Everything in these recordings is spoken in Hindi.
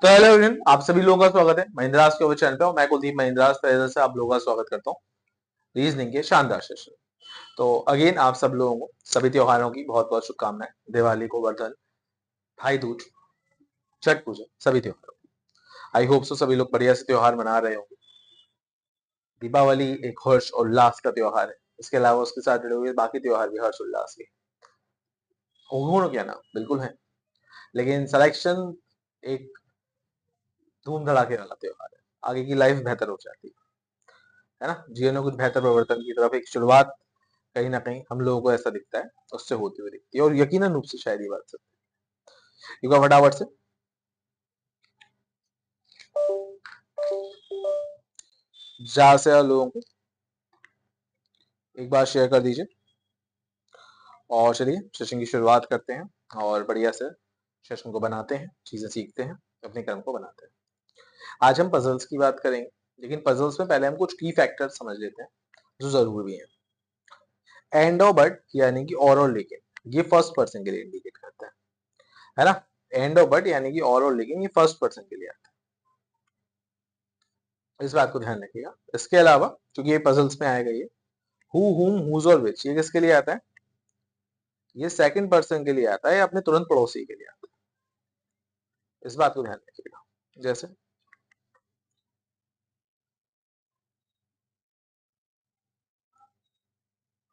तो हेलो एवरीवन, आप सभी लोगों का स्वागत है महिंद्रास के चैनल पे। मैं कुलदीप महिंद्रास ट्रेडर से आप लोगों का स्वागत करता हूँ रीजनिंग के शानदार सेशन। तो अगेन आप सब लोगों को सभी त्योहारों की बहुत बहुत शुभकामनाएं। दिवाली, गोवर्धन, भाई दूज, छठ पूजा, सभी त्योहारों। आई होप सो सभी लोग बढ़िया से त्योहार मना रहे होंगे। दीपावली एक हर्ष और उल्लास का त्योहार है, इसके अलावा उसके साथ जुड़े हुए बाकी त्योहार भी हर्ष उल्लास के होंगे क्या ना, बिल्कुल है। लेकिन सिलेक्शन एक धूम धड़ाके वाला त्योहार है, आगे की लाइफ बेहतर हो जाती है ना। जीवन में कुछ बेहतर परिवर्तन की तरफ एक शुरुआत कहीं ना कहीं हम लोगों को ऐसा दिखता है, उससे होती हुई दिखती है। और यकीनन रूप से शायद ये बात सच है। क्योंकि फटाफट से ज्यादा से ज्यादा लोगों को एक बार शेयर कर दीजिए और चलिए सेशन की शुरुआत करते हैं और बढ़िया से सेशन को बनाते हैं, चीजें सीखते हैं, अपने कर्म को बनाते हैं। आज हम पजल्स की बात करेंगे, लेकिन पजल्स में पहले हम कुछ की फैक्टर समझ लेते हैं जो जरूरी भी है। एंड और बट यानी कि और लेकिन, ये फर्स्ट पर्सन के लिए इंडिकेट करता है ना। एंड और बट यानी कि और लेकिन, ये फर्स्ट पर्सन के लिए आता है, इस बात को ध्यान रखिएगा। इसके अलावा क्योंकि ये पजल्स में आएगा, ये हु, हुम, हुज और विच, ये किसके लिए आता है? ये सेकंड पर्सन के लिए आता है, अपने तुरंत पड़ोसी के लिए आता है। इस बात को ध्यान रखिएगा। जैसे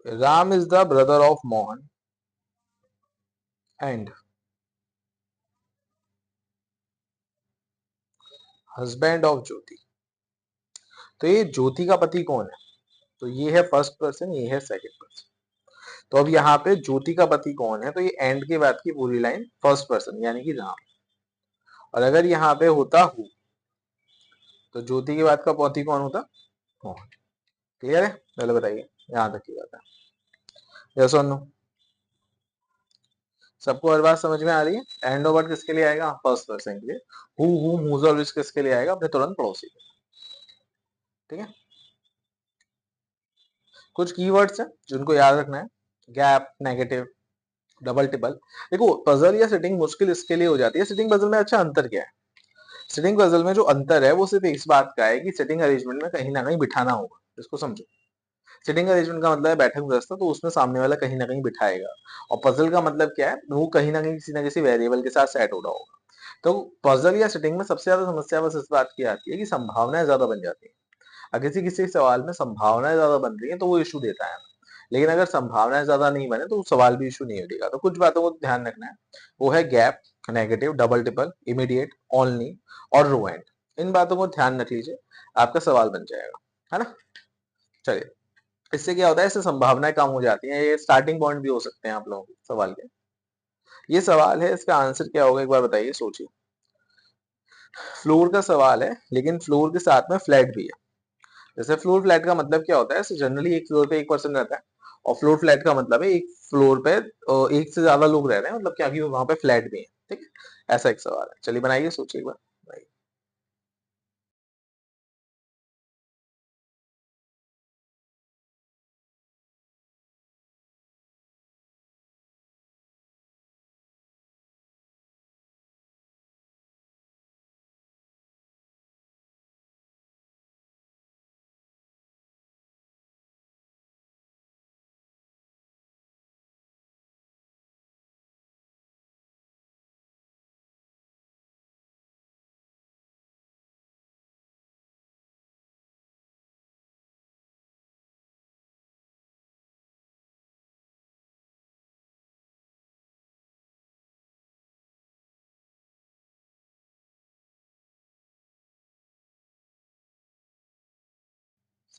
Ram is the brother of Mohan and husband of Jyoti. तो ये ज्योति का पति कौन है? तो ये है फर्स्ट पर्सन, ये है सेकंड पर्सन। तो अब यहाँ पे ज्योति का पति कौन है, तो ये एंड के बाद की पूरी लाइन फर्स्ट पर्सन यानी कि राम। और अगर यहाँ पे होता हूँ तो ज्योति के बाद का पति कौन होता? मोहन। क्लियर है? पहले बताइए, यहाँ तक की बात है। यस और नो? सबको हर बात समझ में आ रही है? एंड ओवर किसके लिए आएगा? फर्स्ट पर्सन के लिए। हु, हुम, हुज और विच किसके लिए आएगा? अपने तुरंत पड़ोसी के। ठीक है। कुछ कीवर्ड्स हैं जिनको याद रखना है। Gap, negative, double triple. देखो, पजल या सिटिंग मुश्किल इसके लिए हो जाती है। सिटिंग पजल में अच्छा अंतर क्या है? सिटिंग पजल में जो अंतर है वो सिर्फ इस बात का है कि सिटिंग अरेंजमेंट में कहीं ना कहीं बिठाना होगा। इसको समझो। सिटिंग अरेंजमेंट का मतलब है बैठक व्यवस्था, तो उसमें सामने वाला कहीं ना कहीं बिठाएगा। और पजल का मतलब क्या है? वो कहीं ना किसी वेरिएबल के साथ सेट हो रहा होगा। तो पजल या सिटिंग में सबसे ज्यादा समस्या बस इस बात की आती है कि संभावनाएं ज्यादा बन जाती है। अगर किसी किसी सवाल में संभावनाएं ज्यादा बन रही है तो वो इशू देता है। लेकिन अगर संभावनाएं ज्यादा नहीं बने तो सवाल भी इशू नहीं देगा। तो कुछ बातों को ध्यान रखना है। वो है gap, negative, double triple, immediate, only और रोएंट। इन बातों को ध्यान रख लीजिए, आपका सवाल बन जाएगा, है ना। चलिए, इससे क्या होता है? इससे संभावनाएं कम हो जाती हैं। ये स्टार्टिंग पॉइंट भी हो सकते हैं आप लोगों के सवाल के। ये सवाल है, इसका आंसर क्या होगा एक बार बताइए, सोचिए। फ्लोर का सवाल है, लेकिन फ्लोर के साथ में फ्लैट भी है। जैसे फ्लोर फ्लैट का मतलब क्या होता है? जनरली एक फ्लोर पे एक पर्सन रहता है। और फ्लोर फ्लैट का मतलब है एक फ्लोर पे एक से ज्यादा लोग रह रहे हैं, मतलब क्या कि वहां पे फ्लैट भी है। ठीक है, ऐसा एक सवाल है। चलिए बनाइए, सोचिए एक बार, बनाइए।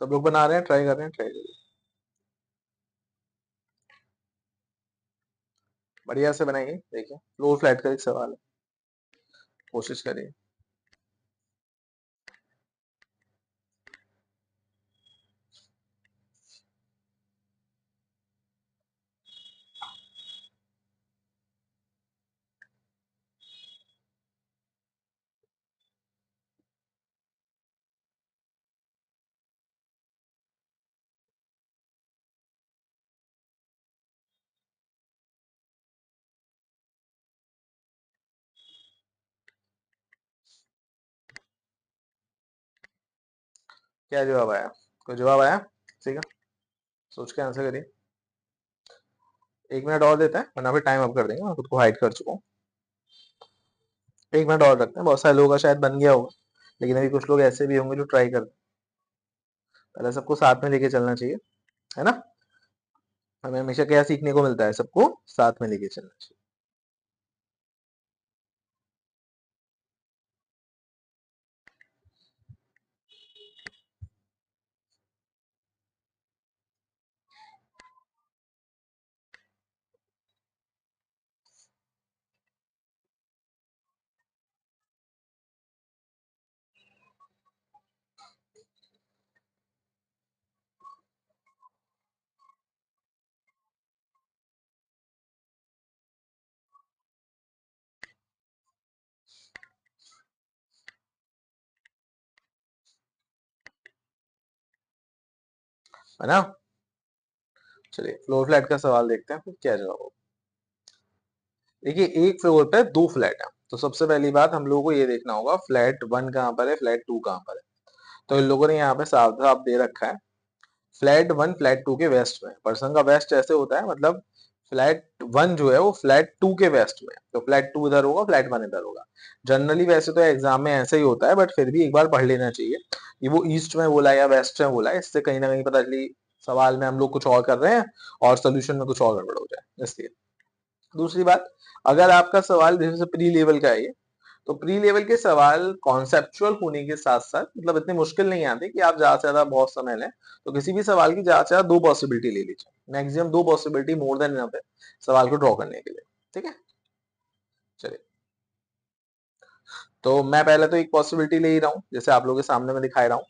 सब लोग बना रहे हैं, ट्राई कर रहे हैं, ट्राई करिए, बढ़िया से बनाइए। देखिए, फ्लोर फ्लैट का एक सवाल है, कोशिश करिए। क्या जवाब आया? कोई जवाब आया किसी का? सोच के आंसर करिए। 1 मिनट और देते हैं वरना फिर टाइम अप कर देंगे, मैं खुद को हाइड कर चुका हूँ। 1 मिनट और रखते हैं, बहुत सारे लोगों का शायद बन गया होगा, लेकिन अभी कुछ लोग ऐसे भी होंगे जो ट्राई कर। पहले सबको साथ में लेके चलना चाहिए, है ना? हमें हमेशा क्या सीखने को मिलता है? सबको साथ में लेके चलना चाहिए। है ना? चलिए फ्लोर फ्लैट का सवाल देखते हैं फिर क्या जवाब होगा। देखिए एक फ्लोर पे 2 फ्लैट है, तो सबसे पहली बात हम लोगों को ये देखना होगा फ्लैट 1 कहाँ पर है, फ्लैट 2 कहाँ पर है। तो इन लोगों ने यहाँ पे साफ साफ दे रखा है फ्लैट 1 फ्लैट 2 के वेस्ट में। पर्सन का वेस्ट ऐसे होता है, मतलब फ्लैट 1 जो है वो फ्लैट 2 के वेस्ट में, तो फ्लैट 2 इधर होगा, फ्लैट 1 इधर होगा। जनरली वैसे तो एग्जाम में ऐसे ही होता है, बट फिर भी एक बार पढ़ लेना चाहिए कि वो ईस्ट में बोला है या वेस्ट में बोला है, इससे कहीं ना कहीं पता चली सवाल में हम लोग कुछ और कर रहे हैं और सोल्यूशन में कुछ और गड़बड़ हो जाए, इसलिए। दूसरी बात, अगर आपका सवाल जैसे प्री लेवल का है ये, तो प्री लेवल के सवाल कॉन्सेप्चुअल होने के साथ साथ मतलब इतने मुश्किल नहीं आते कि आप ज्यादा से ज्यादा बहुत समय लें। तो किसी भी सवाल की ज्यादा से ज्यादा 2 पॉसिबिलिटी ले लीजिए, maximum 2 possibility, more than enough है सवाल को ड्रॉ करने के लिए। ठीक है, चलिए। तो मैं पहले तो एक पॉसिबिलिटी ले ही रहा हूँ, जैसे आप लोगों के सामने मैं दिखा रहा हूँ,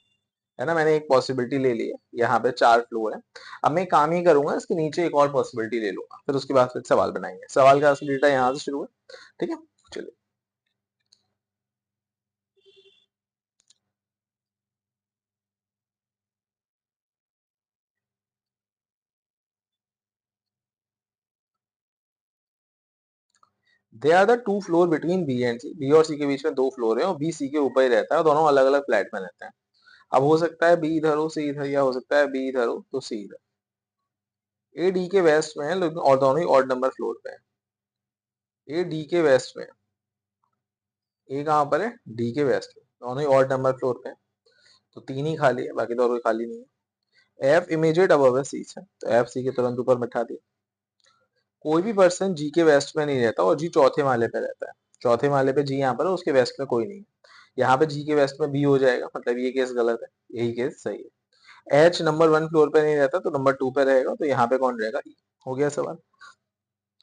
है ना? मैंने एक पॉसिबिलिटी ले ली है, यहाँ पे 4 फ्लोर है। अब मैं एक काम ही करूंगा, इसके नीचे एक और पॉसिबिलिटी ले लूंगा, फिर उसके बाद फिर सवाल बनाएंगे। सवाल का असली डेटा यहाँ से शुरू है। ठीक है, चलिए। They are the 2 floor between B and C. B और सी के बीच में 2 फ्लोर है और बी सी के ऊपर ही रहता है, दोनों अलग अलग फ्लैट में रहते हैं। अब हो सकता है बी इधर हो सी इधर, या हो सकता है बी इधर हो तो सी इधर। ए डी के वेस्ट में है, लेकिन और दोनों ही ऑड नंबर फ्लोर पे है। ए डी के वेस्ट में, ए कहाँ पर है? डी के वेस्ट में, दोनों ही ऑड नंबर फ्लोर पे है। तो 3 ही खाली है, बाकी तो और कोई खाली नहीं है। एफ इमीडिएट अबव है सी से, तो एफ सी के तुरंत ऊपर बैठा दिया। कोई भी पर्सन जी के वेस्ट में नहीं रहता और जी चौथे माले पे रहता है। चौथे माले पे जी यहाँ पर है, उसके वेस्ट में कोई नहीं है। यहाँ पे जी के वेस्ट में बी हो जाएगा, मतलब ये केस गलत है, यही केस सही है। एच नंबर 1 फ्लोर पे नहीं रहता, तो नंबर 2 पे रहेगा, तो यहाँ पे कौन रहेगा? E। हो गया सवाल।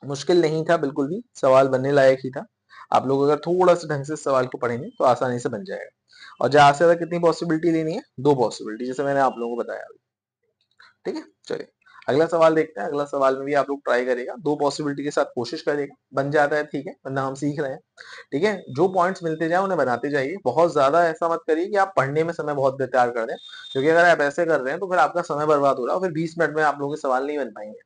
मुश्किल नहीं था बिल्कुल भी, सवाल बनने लायक ही था। आप लोग अगर थोड़ा सा ढंग से सवाल को पढ़ेंगे तो आसानी से बन जाएगा। और ज्यादा से ज्यादा कितनी पॉसिबिलिटी लेनी है? 2 पॉसिबिलिटी, जैसे मैंने आप लोगों को बताया अभी। ठीक है, चलिए अगला सवाल देखते हैं। अगला सवाल में भी आप लोग ट्राई करेगा, 2 पॉसिबिलिटी के साथ कोशिश करेगा, बन जाता है ठीक है, वरना हम सीख रहे हैं। ठीक है, जो पॉइंट्स मिलते जाए उन्हें बनाते जाइए। बहुत ज्यादा ऐसा मत करिए कि आप पढ़ने में समय बहुत बेकार कर दें, क्योंकि अगर आप ऐसे कर रहे हैं तो फिर आपका समय बर्बाद हो रहा है और फिर 20 मिनट में आप लोगों के सवाल नहीं बन पाएंगे।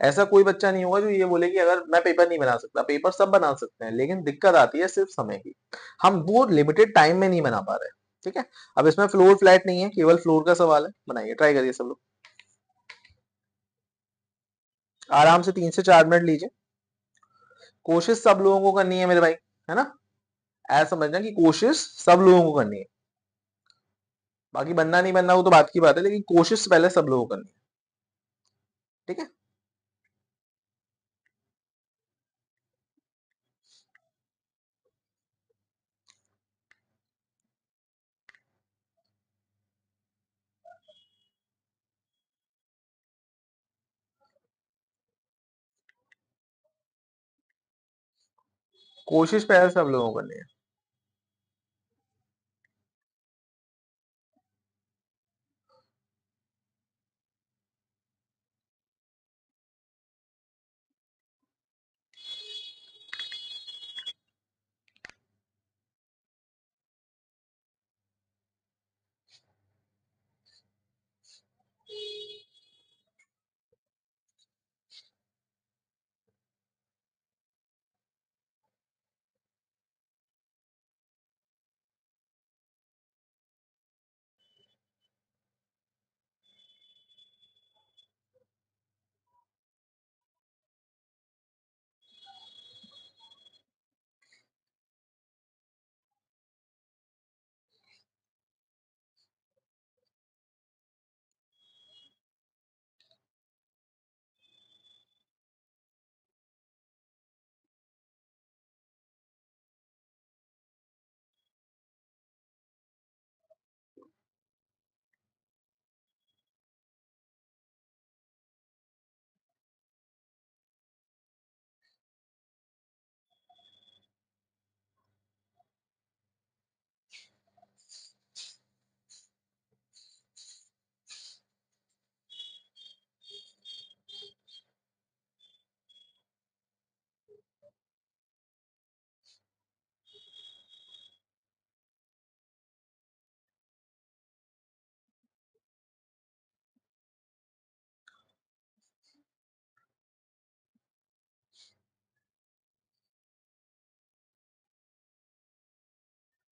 ऐसा कोई बच्चा नहीं होगा जो ये बोले कि अगर मैं पेपर नहीं बना सकता। पेपर सब बना सकते हैं, लेकिन दिक्कत आती है सिर्फ समय की। हम वो लिमिटेड टाइम में नहीं बना पा रहे। ठीक है, अब इसमें फ्लोर फ्लैट नहीं है, केवल फ्लोर का सवाल है। बनाइए, ट्राई करिए सब लोग, आराम से 3 से 4 मिनट लीजिए। कोशिश सब लोगों को करनी है मेरे भाई, है ना? ऐसा समझना कि कोशिश सब लोगों को करनी है। बाकी बनना नहीं बनना वो तो बात की बात है, लेकिन कोशिश पहले सब लोगों को करनी है। ठीक है, कोशिश पहले सब लोगों को करनी है।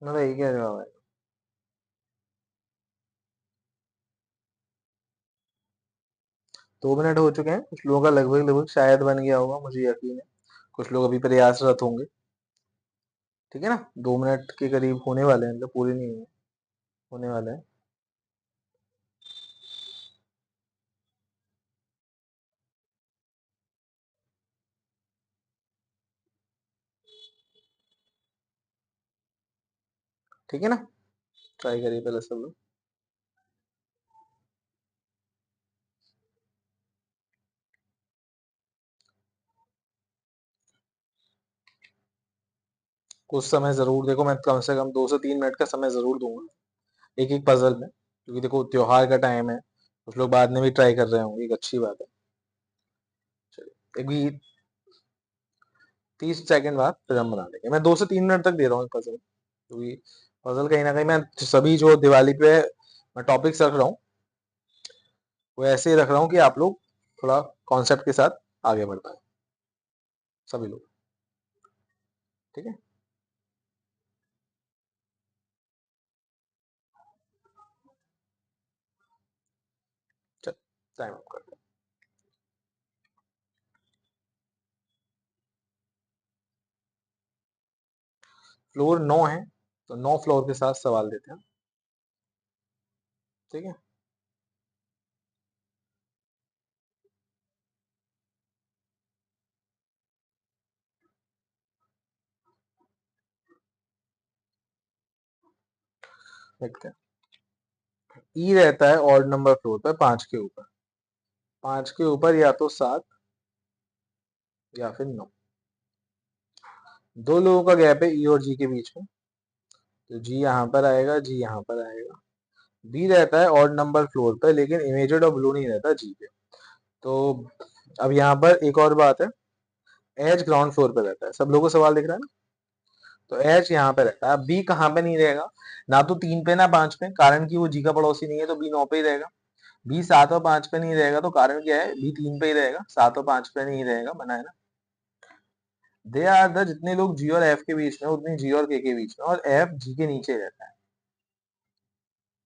मेरा यही क्या जवाब है। 2 मिनट हो चुके हैं, कुछ लोगों का लगभग लगभग शायद बन गया होगा, मुझे यकीन है। कुछ लोग अभी प्रयासरत होंगे। ठीक है ना, 2 मिनट के करीब होने वाले हैं, मतलब पूरे नहीं हुए, होने वाले हैं। ठीक है ना, ट्राई करिए पहले सब लोग। कुछ समय जरूर देखो, मैं कम से कम 2 से 3 मिनट का समय जरूर दूंगा एक एक पजल में, क्योंकि देखो त्योहार का टाइम है, कुछ लोग बाद में भी ट्राई कर रहे होंगे, एक अच्छी बात है। चलिए, एक भी 30 सेकंड बाद फिर हम बना लेंगे। मैं 2 से 3 मिनट तक दे रहा हूँ पजल, क्योंकि पजल कहीं ना कहीं मैं सभी जो दिवाली पे मैं टॉपिक्स रख रहा हूँ, वो ऐसे ही रख रहा हूँ कि आप लोग थोड़ा कॉन्सेप्ट के साथ आगे बढ़ पाए, सभी लोग। ठीक है, चल टाइम अप कर। फ्लोर 9 है, तो 9 फ्लोर के साथ सवाल देते हैं। ठीक है, देखते हैं। ई रहता है ऑड नंबर फ्लोर पर 5 के ऊपर, 5 के ऊपर या तो 7 या फिर 9। दो लोगों का गैप है ई और जी के बीच में, तो जी यहाँ पर आएगा, जी यहाँ पर आएगा। बी रहता है ऑड नंबर फ्लोर पर, लेकिन इमेजेड और ब्लू नहीं रहता जी पे। तो अब यहाँ पर एक और बात है, एच ग्राउंड फ्लोर पे रहता है, सब लोगों को सवाल दिख रहा है ना। तो एच यहाँ पे रहता है, बी कहाँ पे नहीं रहेगा, ना तो 3 पे ना 5 पे, कारण कि वो जी का पड़ोसी नहीं है, तो बी 9 पे ही रहेगा। बी 7 और 5 पे नहीं रहेगा, तो कारण क्या है, बी 3 पे ही रहेगा, 7 और 5 पे नहीं रहेगा, मना है ना। दे आर द, जितने लोग जी और एफ के बीच में उतने जी और के बीच में, और एफ जी के नीचे रहता है।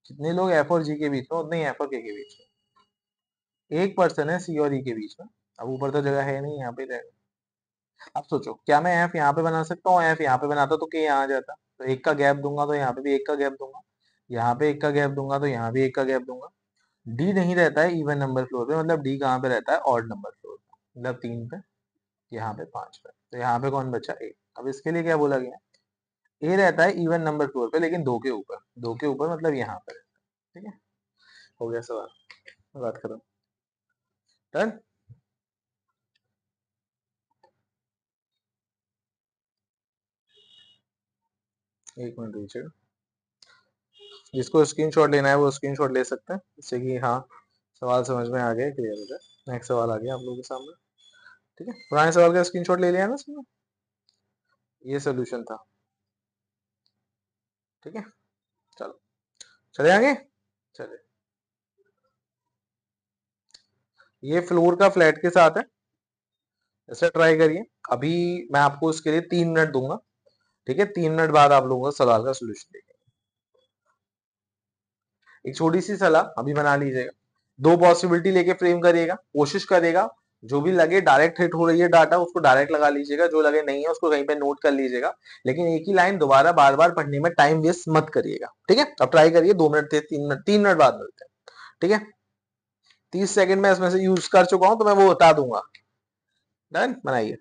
जितने लोग एफ और जी के बीच में उतने ही एफ और के बीच में। एक पर्सन है सी और ई के बीच में, अब ऊपर तो जगह है नहीं, यहाँ पे रहेगा। अब सोचो, क्या मैं एफ यहाँ पे बना सकता हूँ, एफ यहाँ पे बनाता तो के यहाँ आ जाता, तो एक का गैप दूंगा तो यहाँ पे भी एक का गैप दूंगा, यहाँ पे एक का गैप दूंगा तो यहाँ भी एक का गैप दूंगा। डी नहीं रहता है इवन नंबर फ्लोर पे, मतलब डी कहाँ पे रहता है, ऑड नंबर फ्लोर पे, मतलब 3 पे, यहाँ पे 5 पे। तो यहाँ पे कौन बचा, ए। अब इसके लिए क्या बोला गया, ए रहता है इवन नंबर फ्लोर पे, लेकिन 2 के ऊपर, 2 के ऊपर मतलब यहाँ पे रहता है। ठीक है, हो गया सवाल, बात करो। डन। 1 मिनट दीजिए, जिसको स्क्रीनशॉट लेना है वो स्क्रीनशॉट ले सकते हैं, जिससे कि हाँ सवाल समझ में आ गया, क्लियर हो जाए। नेक्स्ट सवाल आ गया आप लोगों के सामने। ठीक है, पुराने सवाल का स्क्रीनशॉट ले लिया ना सबने, ये सोल्यूशन था। ठीक है, चलो चले आगे। चले, ये फ्लोर का फ्लैट के साथ है, ऐसे ट्राई करिए। अभी मैं आपको इसके लिए 3 मिनट दूंगा। ठीक है, 3 मिनट बाद आप लोगों का सवाल का सोल्यूशन देंगे। एक छोटी सी सलाह अभी बना लीजिएगा, 2 पॉसिबिलिटी लेके फ्रेम करिएगा, कोशिश करेगा जो भी लगे डायरेक्ट हिट हो रही है डाटा उसको डायरेक्ट लगा लीजिएगा, जो लगे नहीं है उसको कहीं पे नोट कर लीजिएगा, लेकिन एक ही लाइन दोबारा बार बार पढ़ने में टाइम वेस्ट मत करिएगा। ठीक है, अब ट्राई करिए, 2 मिनट थे, 3 मिनट, 3 मिनट बाद मिलते हैं। ठीक है, 30 सेकंड में इसमें से यूज कर चुका हूं, तो मैं वो बता दूंगा। डन, बनाइए।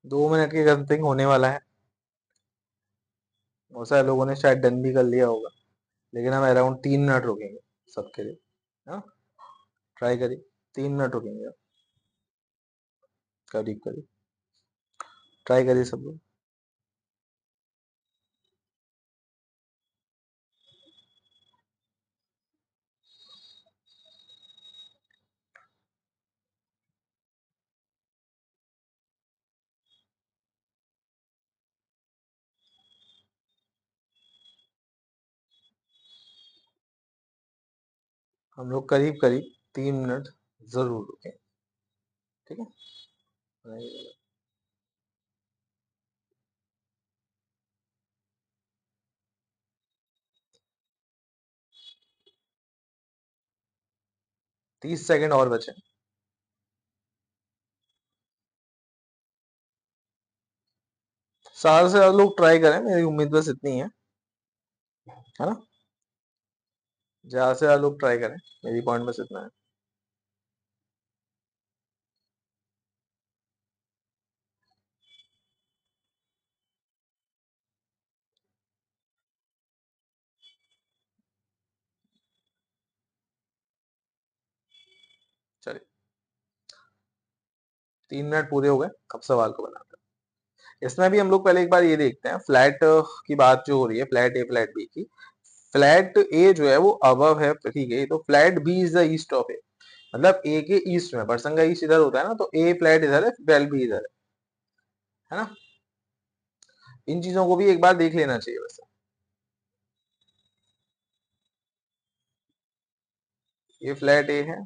2 मिनट के समथिंग होने वाला है। बहुत सारे लोगों ने शायद डन भी कर लिया होगा, लेकिन हम अराउंड 3 मिनट रुकेंगे सबके लिए। हाँ, ट्राई करिए, 3 मिनट रुकेंगे आप। करीब करीब ट्राई करिए सब लोग। हम लोग करीब करीब 3 मिनट जरूर रुकें, ठीक है। 30 सेकंड और बचे। ज्यादा से ज्यादा लोग ट्राई करें, मेरी उम्मीद बस इतनी है ना। ज्यादा से ज्यादा लोग ट्राई करें, मेरी पॉइंट बस इतना है। चलिए, 3 मिनट पूरे हो गए, अब सवाल को बनाते हैं। इसमें भी हम लोग पहले एक बार ये देखते हैं, फ्लैट की बात जो हो रही है, फ्लैट ए फ्लैट बी की। फ्लैट ए जो है वो अबव है, ठीक है, तो flat B is the east of A, मतलब ए के ईस्ट में, पर्सन का ईस्ट इधर होता है ना, तो ए फ्लैट इधर है, फ्लैट बी इधर है ना। इन चीजों को भी एक बार देख लेना चाहिए वैसे। ये फ्लैट ए है,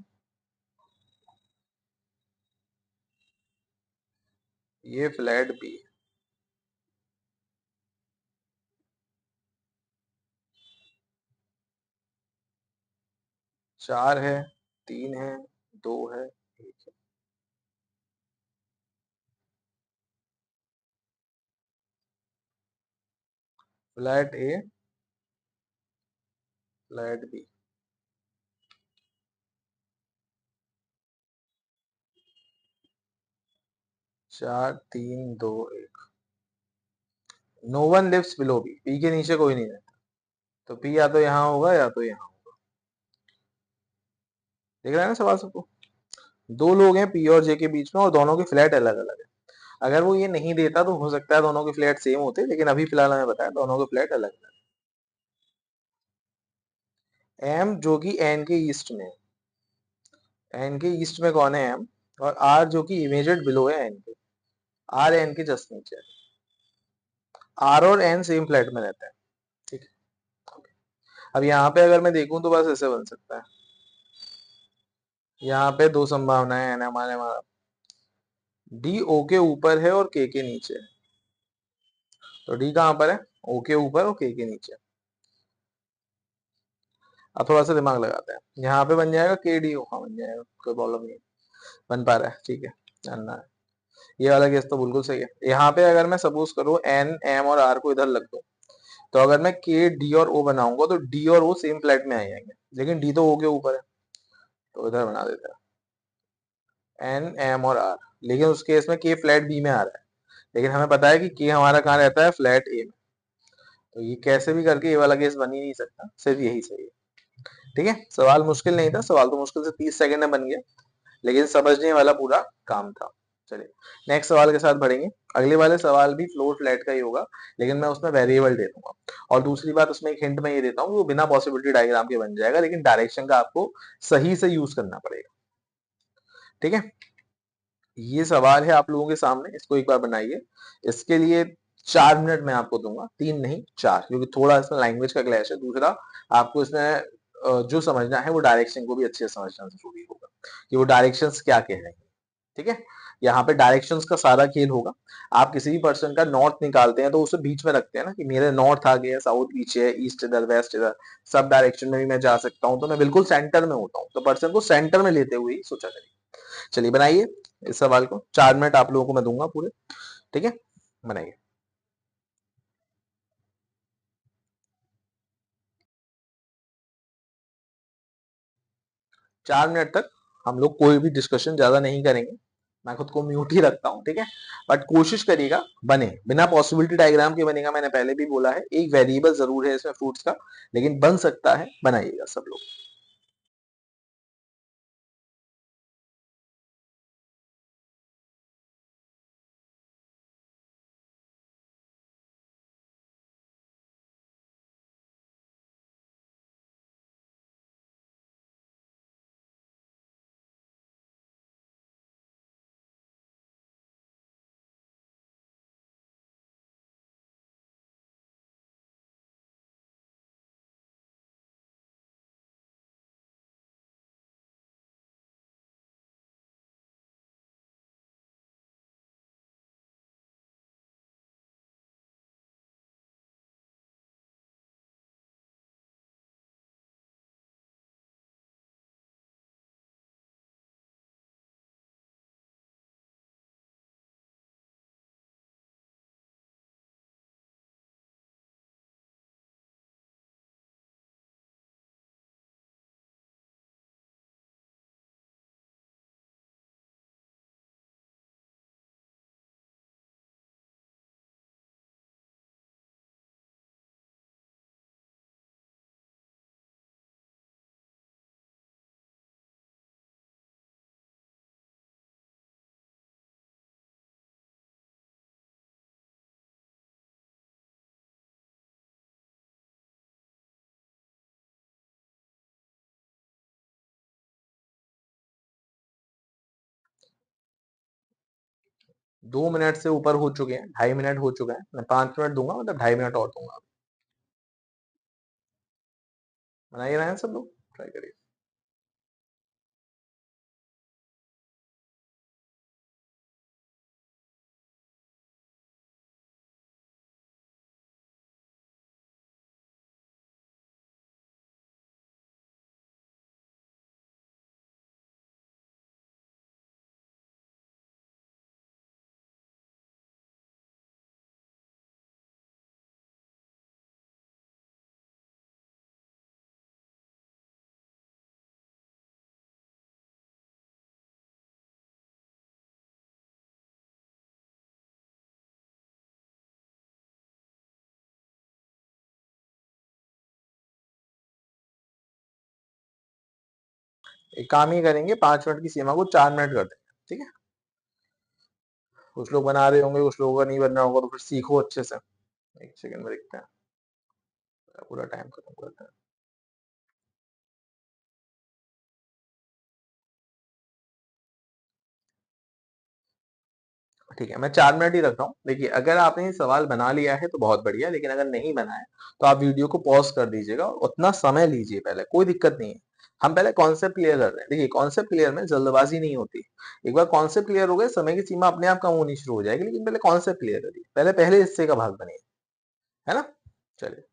ये फ्लैट बी है। 4 है, 3 है, 2 है, 1 है। Flat A flat B. 4 3 2 1। No one lives below B, P के नीचे कोई नहीं रहता, तो पी या तो यहाँ होगा या तो यहाँ होगा। देख रहे हैं ना सवाल सबको। दो लोग हैं पी और जे के बीच में, और दोनों के फ्लैट अलग अलग है। अगर वो ये नहीं देता तो हो सकता है दोनों के फ्लैट सेम होते, लेकिन अभी फिलहाल हमें बताया दोनों के फ्लैट अलग अलग। एम जो कि एन के ईस्ट में, एन के ईस्ट में कौन है, एम। और आर जो कि इमेजेड बिलो है एन के, आर एन के जस्ट नीचे है। आर और एन सेम फ्लैट में रहते हैं, ठीक है। अब यहाँ पे अगर मैं देखूं तो बस ऐसे बन सकता है। यहाँ पे दो संभावनाएं हैं ना हमारे, हमारा डी ओ के ऊपर है और के नीचे है। तो डी कहाँ पर है, ओ के ऊपर और के नीचे। अब थोड़ा सा दिमाग लगाते हैं, यहाँ पे बन जाएगा के डी ओ, हाँ बन जाएगा, कोई प्रॉब्लम नहीं है, बन पा रहा है, ठीक है, जानना है। ये वाला केस तो बिल्कुल सही है। यहाँ पे अगर मैं सपोज करूँ एन एम और आर को इधर लग दूं, तो अगर मैं के डी और ओ बनाऊंगा तो डी और ओ सेम फ्लैट में आ जाएंगे, लेकिन डी तो ओ के ऊपर है, तो इधर बना देते हैं एन एम और आर। लेकिन उस केस में के फ्लैट बी में आ रहा है, लेकिन हमें पता है कि के हमारा कहाँ रहता है, फ्लैट ए में। तो ये कैसे भी करके ये वाला केस बन ही नहीं सकता, सिर्फ यही सही है, ठीक है। सवाल मुश्किल नहीं था, सवाल तो मुश्किल से 30 सेकंड में बन गया, लेकिन समझने वाला पूरा काम था। चलिए, नेक्स्ट सवाल के साथ बढ़ेंगे। अगले वाले सवाल भी फ्लोर फ्लैट का ही होगा, लेकिन मैं उसमें वेरिएबल दे दूंगा। और दूसरी बात, उसमें एक हिंट मैं ये देता हूँ, वो बिना पॉसिबिलिटी डायग्राम के बन जाएगा, लेकिन डायरेक्शन का आपको सही से यूज करना पड़ेगा, ठीक है। ये सवाल है आप लोगों के सामने, इसको एक बार बनाइए। इसके लिए 4 मिनट मैं आपको दूंगा, 3 नहीं 4, क्योंकि थोड़ा इसमें लैंग्वेज का क्लैश है। दूसरा, आपको इसमें जो समझना है वो डायरेक्शन को भी अच्छे से समझना जरूरी होगा, कि वो डायरेक्शंस क्या कह रहे हैं, ठीक है। यहाँ पे डायरेक्शंस का सारा खेल होगा। आप किसी भी पर्सन का नॉर्थ निकालते हैं तो उसे बीच में रखते हैं ना, कि मेरे नॉर्थ आगे है, साउथ पीछे है, ईस्ट इधर, वेस्ट इधर, सब डायरेक्शन में भी मैं जा सकता हूँ, तो मैं बिल्कुल सेंटर में होता हूँ, तो पर्सन को सेंटर में लेते हुए ही सोचा करिए। चलिए बनाइए इस सवाल को, 4 मिनट आप लोगों को मैं दूंगा पूरे, ठीक है, बनाइए। 4 मिनट तक हम लोग कोई भी डिस्कशन ज्यादा नहीं करेंगे, मैं खुद को म्यूट ही रखता हूँ, ठीक है। बट कोशिश करिएगा बने, बिना पॉसिबिलिटी डायग्राम के बनेगा, मैंने पहले भी बोला है। एक वेरिएबल जरूर है इसमें फ्रूट्स का, लेकिन बन सकता है, बनाइएगा सब लोग। 2 मिनट से ऊपर हो चुके हैं, 2.5 मिनट हो चुका है, मैं 5 मिनट दूंगा, मतलब 2.5 मिनट और दूंगा। बना ही रहे हैं सब लोग, ट्राई करिए। एक काम ही करेंगे, 5 मिनट की सीमा को 4 मिनट कर देंगे, ठीक है। कुछ लोग बना रहे होंगे, कुछ लोगों का नहीं बन रहा होगा, तो फिर सीखो अच्छे से। एक सेकंड में देखते हैं, पूरा टाइम खत्म करते हैं। ठीक है, मैं 4 मिनट ही रख रहा हूँ। देखिए, अगर आपने ये सवाल बना लिया है तो बहुत बढ़िया, लेकिन अगर नहीं बनाया तो आप वीडियो को पॉज कर दीजिएगा और उतना समय लीजिए पहले, कोई दिक्कत नहीं है। हम पहले कॉन्सेप्ट क्लियर कर रहे हैं। देखिए, कॉन्सेप्ट क्लियर में जल्दबाजी नहीं होती। एक बार कॉन्सेप्ट क्लियर हो गए, समय की सीमा अपने आप कम होनी शुरू हो जाएगी, लेकिन पहले कॉन्सेप्ट क्लियर करिए, पहले पहले हिस्से का भाग बनिए, है ना। चलिए,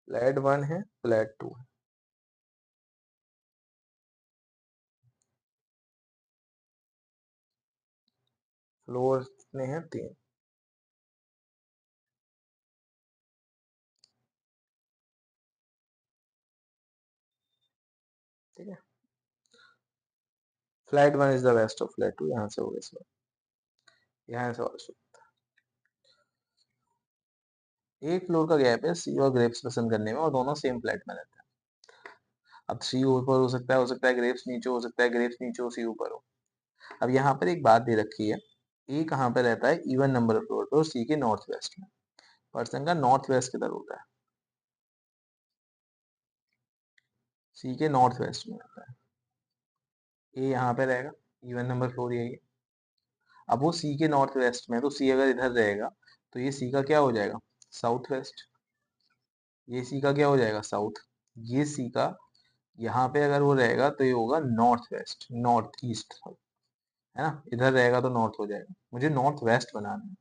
फ्लैट 1 है, फ्लैट 2 है, फ्लोर में है 3। ठीक है, flat 1 is the best of flat 2, यहाँ से हो गया सवाल, यहाँ से और एक फ्लोर का गैप है सी और ग्रेप्स पसंद करने में, और दोनों सेम फ्लैट में रहते हैं। अब सी ऊपर हो सकता है ग्रेप्स नीचे हो सकता है, ग्रेप्स नीचे हो सी ऊपर हो। अब यहाँ पर एक बात दे रखी है, ए कहाँ पे रहता है, इवन नंबर फ्लोर पे, और सी के नॉर्थ वेस्ट में। पर्सन का नॉर्थ वेस्ट किधर होता है, सी के नॉर्थ वेस्ट में रहता है। ए यहाँ पे रहेगा, इवन नंबर फ्लोर यही है। अब वो सी के नॉर्थ वेस्ट में, तो सी अगर इधर रहेगा तो ये सी का क्या हो जाएगा, साउथ वेस्ट। ये सी का क्या हो जाएगा, साउथ। ये सी का यहाँ पे अगर वो रहेगा तो ये होगा नॉर्थ वेस्ट, नॉर्थ ईस्ट, है ना। इधर रहेगा तो नॉर्थ हो जाएगा, मुझे नॉर्थ वेस्ट बनाना है,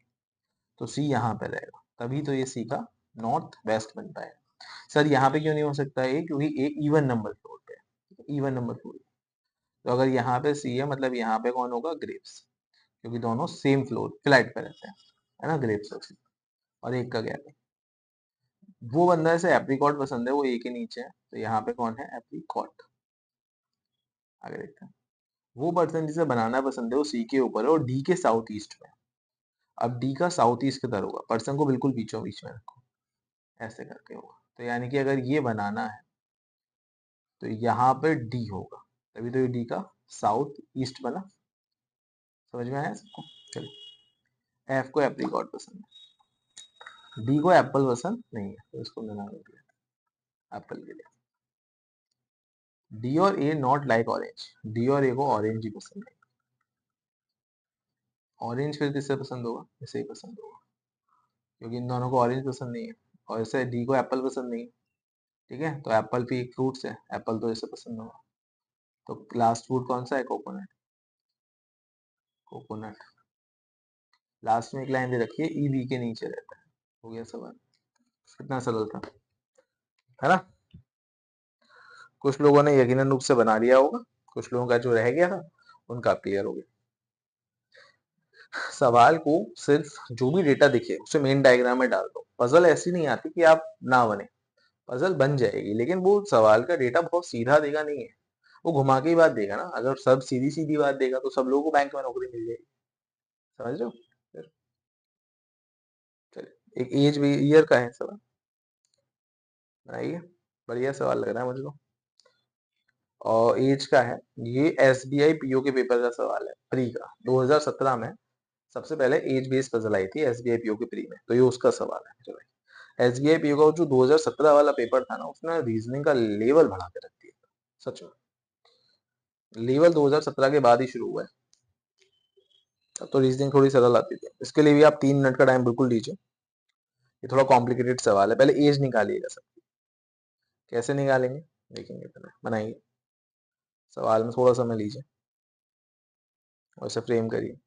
तो सी यहाँ पे रहेगा, तभी तो ये सी का नॉर्थ वेस्ट बन पाएगा। सर यहाँ पे क्यों नहीं हो सकता है, क्योंकि ए इवन नंबर फ्लोर पे है, इवन नंबर फ्लोर। तो अगर यहाँ पे सी है, मतलब यहाँ पे कौन होगा, ग्रेप्स, क्योंकि दोनों सेम फ्लोर फ्लैट पे रहते हैं। है ना, ग्रेप्स ऑफ सी, और एक का गैप है। वो बंदा ऐसे एप्रिकॉट पसंद है, वो ए के नीचे है, तो यहाँ पे कौन है, एप्रिकॉट। आगे देखते हैं। वो पर्सन जिसे बनाना पसंद है वो सी के ऊपर है और डी के साउथ ईस्ट में। अब डी का साउथ ईस्ट किधर होगा, पर्सन को बिल्कुल बीचों बीच में रखो, ऐसे करके होगा। तो यानी कि अगर ये बनाना है तो यहाँ पे डी होगा, तभी तो ये डी का साउथ ईस्ट बना। समझ में आया सबको? चलिए, एफ को एप्रिकॉट पसंद है, डी को एप्पल पसंद नहीं है, तो इसको मना कर दिया एप्पल के लिए। डी और ए नॉट लाइक ऑरेंज, डी और ए को ऑरेंज ही पसंद है। ऑरेंज फिर किससे पसंद होगा, इसे ही पसंद होगा, क्योंकि इन दोनों को ऑरेंज पसंद नहीं है, और इसे डी को एप्पल पसंद नहीं है। ठीक है, तो एप्पल भी एक फ्रूट्स है, एप्पल तो इसे पसंद होगा। तो लास्ट फ्रूट कौन सा है, कोकोनट। कोकोनट। लास्ट में एक लाइन दे रखी है, ई बी के नीचे रहता है। हो गया सवाल, कितना सरल था, है ना। कुछ लोगों ने यकीनन रूप से बना लिया होगा, कुछ लोगों का जो रह गया था उनका क्लियर हो गया। सवाल को सिर्फ जो भी डेटा दिखे उसे मेन डायग्राम में डाल दो। पजल ऐसी नहीं आती कि आप ना बने, पजल बन जाएगी, लेकिन वो सवाल का डेटा बहुत सीधा देगा नहीं है, वो घुमा के ही बात देगा ना। अगर सब सीधी सीधी बात देगा तो सब लोगों को बैंक में नौकरी मिल जाएगी। समझ रहे हो? फिर चलिए, एक एज भी ईयर का है सवाल, बनाइए। बढ़िया सवाल लग रहा है मुझे तो, और एज का है। ये एसबीआई पीओ के पेपर का सवाल है, प्री का, 2017 में सबसे पहले एज बेस्ड पजल आई थी एसबीआई पीओ के प्री में, तो ये उसका सवाल है मेरे भाई। एसबीआई पीओ का जो 2017 वाला पेपर था ना, उसने रीजनिंग का लेवल बढ़ा के रख दिया, सच में। लेवल 2017 के बाद ही शुरू हुआ है, तब तो रीजनिंग थोड़ी सरल आती थी। इसके लिए भी आप 3 मिनट का टाइम बिल्कुल दीजिए, ये थोड़ा कॉम्प्लिकेटेड सवाल है। पहले एज निकालिएगा सब, कैसे निकालेंगे देखेंगे, पहले बनाइए, सवाल में थोड़ा समय लीजिए और इसे फ्रेम करिए।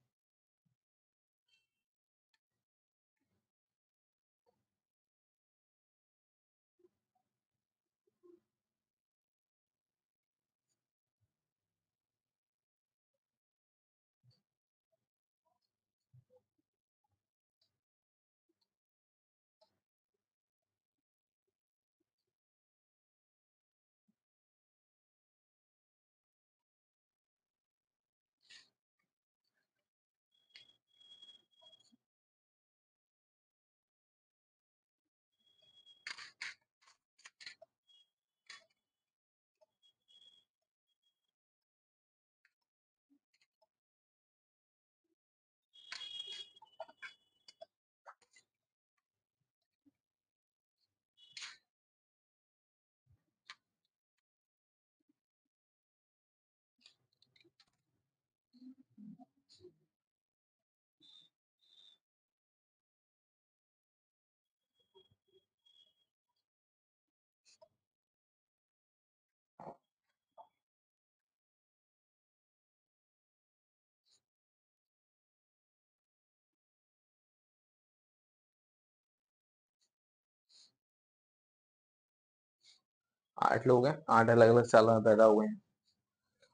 8 लोग हैं, 8 अलग अलग साल में पैदा हुए हैं,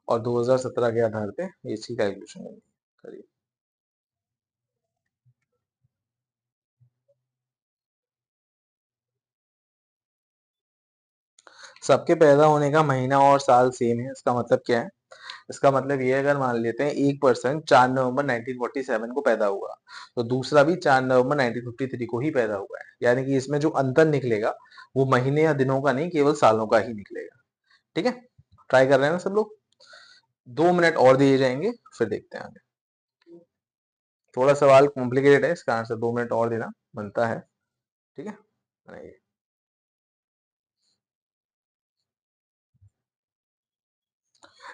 और 2017 के आधार पे एज की कैलकुलेशन करिए। सबके पैदा होने का महीना और साल सेम है, इसका मतलब क्या है, इसका मतलब ये है, अगर मान लेते हैं एक पर्सन 4 नवंबर 1947 को पैदा हुआ, तो दूसरा भी 4 नवंबर 1953 को ही पैदा हुआ है, यानी कि इसमें जो अंतर निकलेगा वो महीने या दिनों का नहीं, केवल सालों का ही निकलेगा। ठीक है, ट्राई कर रहे हैं ना सब लोग। 2 मिनट और दिए जाएंगे, फिर देखते हैं आगे। थोड़ा सवाल कॉम्प्लिकेटेड है, इसका आंसर 2 मिनट और देना बनता है। ठीक है, बनाइए।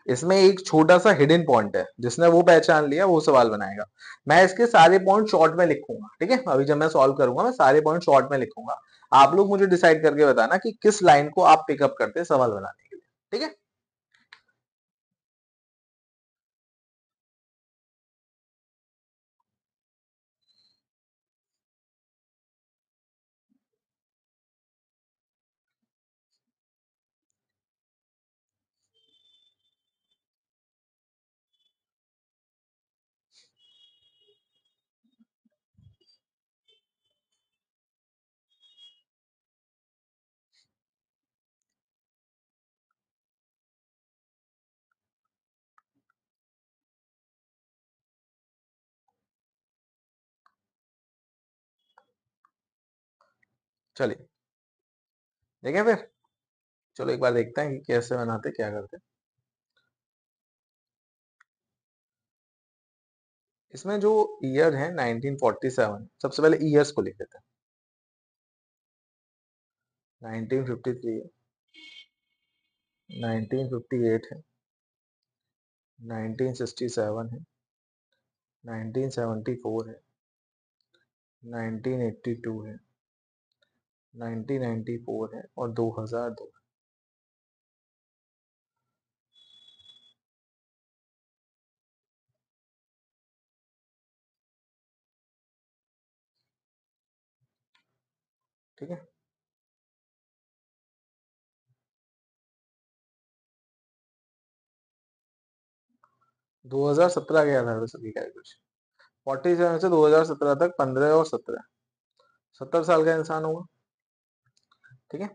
इसमें एक छोटा सा हिडन पॉइंट है, जिसने वो पहचान लिया वो सवाल बनाएगा। मैं इसके सारे पॉइंट शॉर्ट में लिखूंगा, ठीक है, अभी जब मैं सॉल्व करूंगा मैं सारे पॉइंट शॉर्ट में लिखूंगा। आप लोग मुझे डिसाइड करके बताना कि किस लाइन को आप पिकअप करते हैं सवाल बनाने के लिए। ठीक है, चलिए देखें फिर, चलो एक बार देखते हैं कि कैसे बनाते क्या करते। इसमें जो ईयर है 1947, सबसे पहले ईयर्स को लिख लेते हैं। 1953 है, 1958 है, 1967 है, 1974 है, 1982 है, 1994 है और 2002। ठीक है, 2017 के आधार पर सभी कैलकुलेशन। 47 से 2017 तक 15 और 17, 70 साल का इंसान होगा। ठीक है,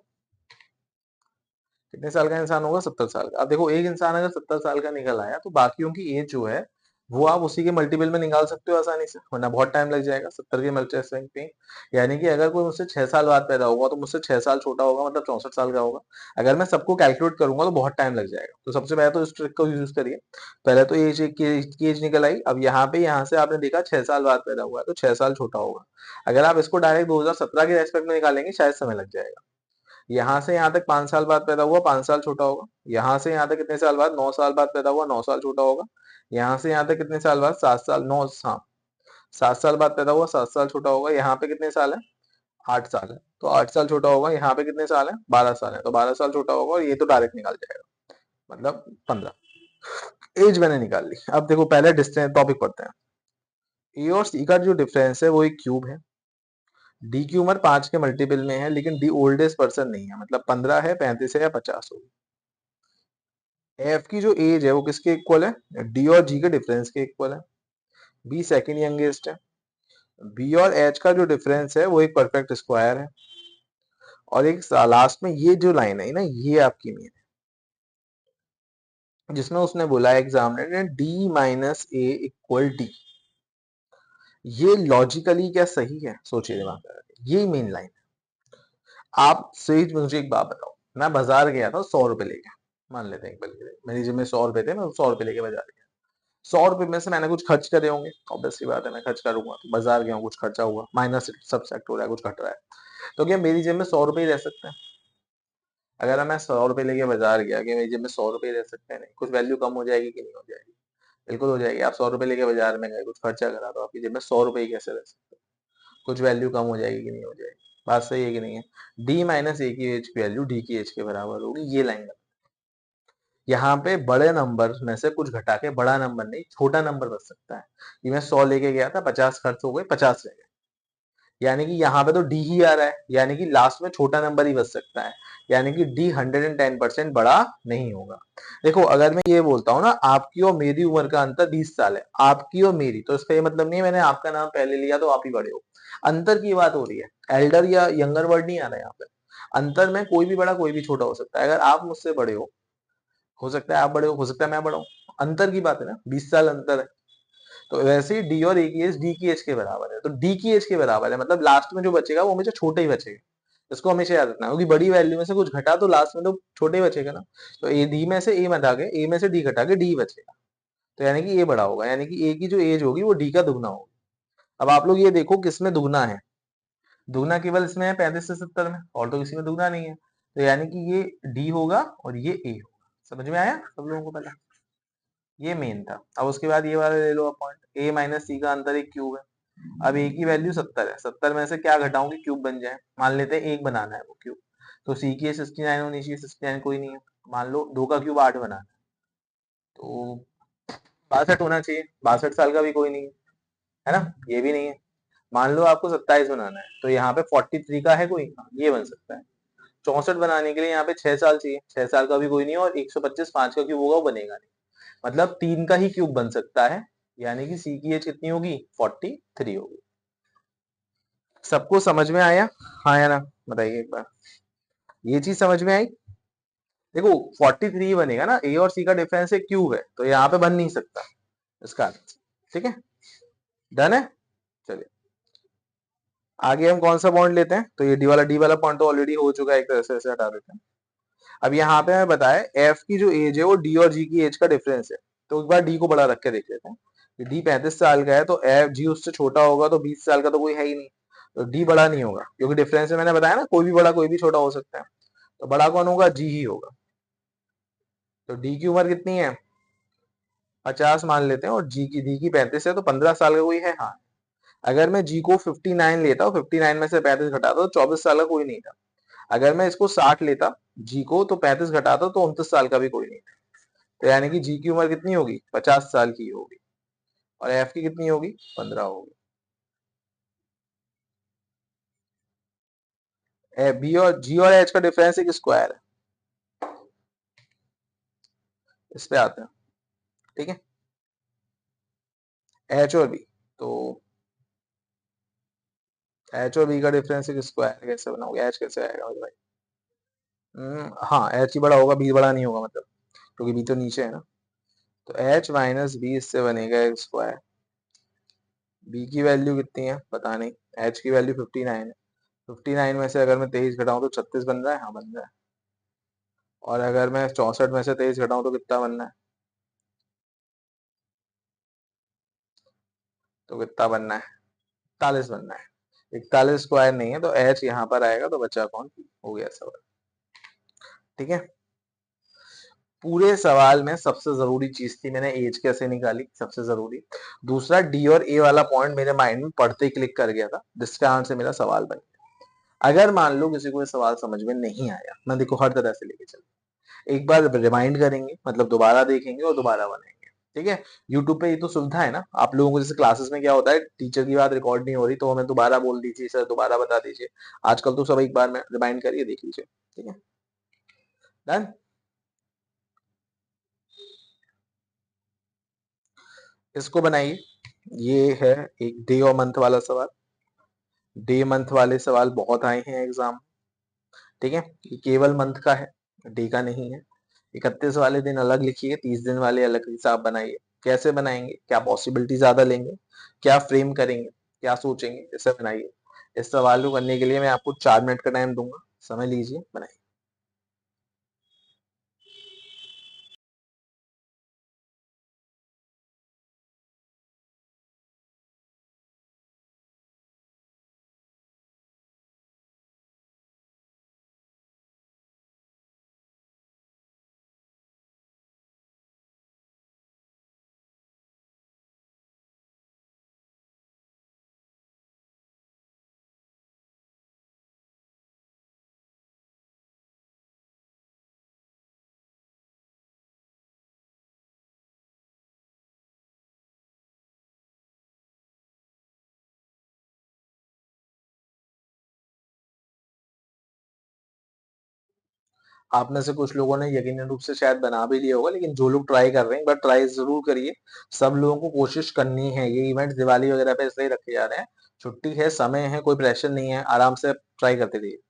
कितने साल का इंसान होगा? 70 साल का। अब देखो एक इंसान अगर 70 साल का निकल आया तो बाकियों की एज जो है वो आप उसी के मल्टीपल में निकाल सकते हो आसानी से, वरना बहुत टाइम लग जाएगा 70 के मल्टीप्लाई पे। यानी कि अगर कोई मुझसे 6 साल बाद पैदा होगा तो मुझसे 6 साल छोटा होगा, मतलब 64 साल का होगा। अगर मैं सबको कैलकुलेट करूंगा तो बहुत टाइम लग जाएगा। तो सबसे पहले तो इस ट्रिक को यूज करिए। पहले तो एज की एज निकल आई। अब यहाँ से आपने देखा 6 साल बाद पैदा हुआ है तो 6 साल छोटा होगा। अगर आप इसको डायरेक्ट 2017 के रेस्पेक्ट में निकालेंगे शायद समय लग जाएगा। यहाँ से यहाँ तक 5 साल बाद पैदा हुआ, 5 साल छोटा होगा। यहाँ से यहाँ तक कितने साल बाद? 9 साल बाद पैदा हुआ, 9 साल छोटा होगा। यहाँ से यहाँ तक कितने साल बाद? 7 साल, 9, हाँ 7 साल बाद पैदा हुआ, 7 साल छोटा होगा। यहाँ पे कितने साल है? 8 साल है, तो 8 साल छोटा होगा। यहाँ पे कितने साल है? 12 साल है, तो 12 साल छोटा होगा। और ये तो डायरेक्ट निकाल जाएगा, मतलब 15। एज मैंने निकाल ली। अब देखो पहले डिस्टेंस टॉपिक पढ़ते हैं। ए और सी का जो डिफरेंस है वो एक क्यूब है। डी की उम्र 5 के मल्टीपल में है, लेकिन डी ओल्डेस्ट पर्सन नहीं है, मतलब 15 है, 35 है या 50 होगी। एफ की जो एज है वो किसके इक्वल है? डी और जी के डिफरेंस के इक्वल है। बी सेकंड यंगेस्ट है। बी और एच का जो डिफरेंस है वो एक परफेक्ट स्क्वायर है। और एक लास्ट में ये जो लाइन है ना, ये आपकी मीन है, जिसमें उसने बोला एग्जामिनर ने डी माइनस ए इक्वल डी। ये लॉजिकली क्या सही है? सोचिए दिमाग लगा के। ये मेन लाइन है। आप सही मुझे एक बात बताओ, मैं बाजार गया था 100 रुपए लेके, मान लेते हैं एक पल के लिए मेरी जेब में 100 रुपए थे, मैं 100 रुपए लेके बाजार गया। 100 रुपए में से मैंने कुछ खर्च करे होंगे, ऑब्वियस सी बात है मैं खर्च करूंगा, तो बाजार गया हूँ, कुछ खर्चा हुआ, माइनस सब्सट्रैक्ट हो रहा है, कुछ घट रहा है। तो क्या मेरी जेब में 100 रुपए ही रह सकते हैं? अगर मैं 100 रुपए लेके बाजार गया, कि मेरी जेब में 100 रुपए ही रह सकते हैं? नहीं, कुछ वैल्यू कम हो जाएगी कि नहीं हो जाएगी? बिल्कुल हो जाएगी। आप 100 रुपए लेके बाजार में गए, कुछ खर्चा करा, तो आपकी जेब में 100 रुपए ही कैसे रह सकते हैं? कुछ वैल्यू कम हो जाएगी कि नहीं हो जाएगी? बात सही है कि नहीं है? डी माइनस ए की एज की वैल्यू डी की एज के बराबर होगी, ये लाइन। यहाँ पे बड़े नंबर में से कुछ घटा के बड़ा नंबर नहीं, छोटा नंबर बच सकता है। कि मैं 100 लेके गया था, 50 खर्च हो गए, 50 रह गए। यानी कि यहाँ पे तो डी ही आ रहा है, यानी कि लास्ट में छोटा नंबर ही बच सकता है। यानी कि डी 110% बड़ा नहीं होगा। देखो अगर मैं ये बोलता हूँ ना, आपकी और मेरी उम्र का अंतर 20 साल है, आपकी और मेरी, तो इसका ये मतलब नहीं है मैंने आपका नाम पहले लिया तो आप ही बड़े हो। अंतर की बात हो रही है, एल्डर या यंगर वर्ड नहीं आ रहा है यहाँ पे। अंतर में कोई भी बड़ा कोई भी छोटा हो सकता है। अगर आप मुझसे बड़े हो सकता है आप बड़े हो सकता है मैं बड़ा हूँ। अंतर की बात है ना, 20 साल अंतर है। तो वैसे ही डी और ए की एज डी की एज के बराबर है, तो डी की एज के बराबर है, मतलब लास्ट में जो बचेगा वो हमेशा छोटा ही बचेगा। इसको हमेशा याद रखना, क्योंकि बड़ी वैल्यू में से कुछ घटा तो लास्ट में तो छोटे ही बचेगा ना। तो ए डी में से ए हटा के, ए में से डी घटा के डी बचेगा। तो यानी कि ए बड़ा होगा, यानी कि ए की जो एज होगी वो डी का दुगना होगी। अब आप लोग ये देखो किसमें दुगना है? दुगना केवल इसमें है 35 से 70 में, और तो किसी में दुगना नहीं है। तो यानी कि ये डी होगा और ये ए होगा। समझ में आया सब लोगों को? पहले ये मेन था। अब उसके बाद ये वाला ले लो आप पॉइंट, ए माइनस सी का अंतर एक क्यूब है। अब ए की वैल्यू 70 है, 70 में से क्या घटाऊं कि क्यूब बन जाए? मान लेते हैं एक बनाना है वो क्यूब। तो सी की 69 होनी चाहिए, 69 कोई नहीं है। मान लो 2 का क्यूब 8 बनाना है, तो 62 होना चाहिए, 62 साल का भी कोई नहीं है, है ना? ये भी नहीं है। मान लो आपको 27 बनाना है, तो यहाँ पे 43 का है कोई? हाँ, ये बन सकता है। 64 बनाने के लिए यहाँ पे 6 साल चाहिए, 6 साल का भी कोई नहीं है, और 125 5 का क्यूब होगा वो बनेगा नहीं। मतलब 3 का ही क्यूब बन सकता है। यानी कि सी की एज कितनी होगी? 43 होगी। सबको समझ में आया? हाँ या ना बताइए एक बार। ये चीज समझ में आई? देखो 43 बनेगा ना, ए और सी का डिफरेंस एक क्यूब है, तो यहाँ पे बन नहीं सकता इसका। ठीक है, डन है। चलिए। आगे हम कौन सा बॉन्ड लेते हैं, तो ये डी वाला पॉइंट तो ऑलरेडी हो चुका है, एक तरह से ऐसे हटा देते हैं। अब यहाँ पे हमें बताया एफ की जो एज है वो डी और जी की एज का डिफरेंस है, तो एक बार डी को बड़ा रख के देख लेते हैं। डी 35 साल का है तो एफ जी उससे छोटा होगा, तो 20 साल का तो कोई है ही नहीं, तो डी बड़ा नहीं होगा, क्योंकि डिफरेंस में मैंने बताया ना कोई भी बड़ा कोई भी छोटा हो सकता है, तो बड़ा कौन होगा, जी ही होगा। तो डी की उम्र कितनी है, 50 मान लेते हैं, और डी की 35 है, तो 15 साल का कोई है, हाँ। अगर मैं जी को 59 लेता हूँ, 59 में से 35 घटाता तो 24 साल का कोई नहीं था। अगर मैं इसको 60 लेता जी को, तो 35 घटाता तो 29 साल का भी कोई नहीं था। तो यानी कि जी की उम्र कितनी होगी, 50 साल की होगी, और एफ की कितनी होगी, 15 होगी। बी और जी और एच का डिफरेंस एक स्क्वायर है, इस पे आते हैं। ठीक है, एच और बी, तो एच और बी का डिफरेंस एक स्क्वायर कैसे बनाओगे, एच कैसे आएगा मेरे भाई। हाँ, एच ही बड़ा होगा, बी बड़ा नहीं होगा, मतलब क्योंकि बी तो नीचे है ना। तो एच माइनस बी, इससे बनेगा एक स्क्वायर। बी की वैल्यू कितनी है पता नहीं, एच की वैल्यू 59 है, 59 में से अगर मैं 23 घटाऊं तो 36 बन रहा है, हाँ बन रहा है। और अगर मैं 64 में से 23 घटाऊं तो कितना बनना है, तो कितना बनना है, 41 बनना है। 41 स्क्वायर नहीं है, तो एच यहाँ पर आएगा, तो बचा कौन, हो गया सवाल। ठीक है, पूरे सवाल में सबसे जरूरी चीज थी, मैंने एज कैसे निकाली, सबसे जरूरी। दूसरा, डी और ए वाला पॉइंट मेरे माइंड में पढ़ते ही क्लिक कर गया था, जिसके कारण से मेरा सवाल बन गया। अगर मान लो किसी को ये सवाल समझ में नहीं आया, मैं देखो हर तरह से लेके चल, एक बार रिमाइंड करेंगे, मतलब दोबारा देखेंगे और दोबारा बनाएंगे। ठीक है, यूट्यूब पे ये तो सुविधा है ना, आप लोगों को जैसे क्लासेस में क्या होता है, टीचर की बात रिकॉर्ड नहीं हो रही तो हमें दोबारा बोल दीजिए, सर दोबारा बता दीजिए। आजकल तो सब एक बार में रिमाइंड करिए, देख लीजिए। ठीक है, डन। इसको बनाइए, ये है एक डे और मंथ वाला सवाल। डे मंथ वाले सवाल बहुत आए हैं एग्जाम। ठीक है, ये केवल मंथ का है, डे का नहीं है। 31 वाले दिन अलग लिखिए, 30 दिन वाले अलग हिसाब बनाइए। कैसे बनाएंगे, क्या पॉसिबिलिटी ज्यादा लेंगे, क्या फ्रेम करेंगे, क्या सोचेंगे, इसे बनाइए। इस सवाल को करने के लिए मैं आपको 4 मिनट का टाइम दूंगा, समय लीजिए, बनाइए। आप में से कुछ लोगों ने यकीनन रूप से शायद बना भी लिया होगा, लेकिन जो लोग ट्राई कर रहे हैं एक बार ट्राई जरूर करिए। सब लोगों को कोशिश करनी है, ये इवेंट दिवाली वगैरह पे इसलिए रखे जा रहे हैं, छुट्टी है, समय है, कोई प्रेशर नहीं है, आराम से ट्राई करते रहिए।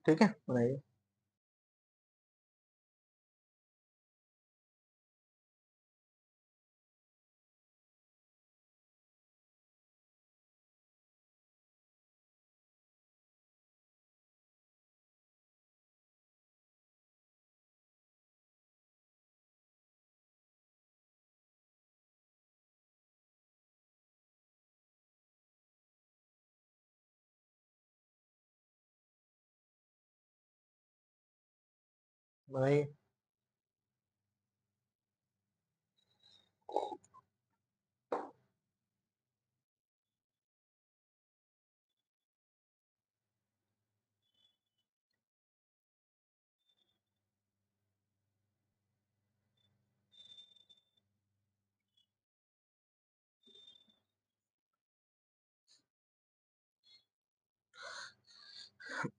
ठीक है, बनाइए। बनाइए।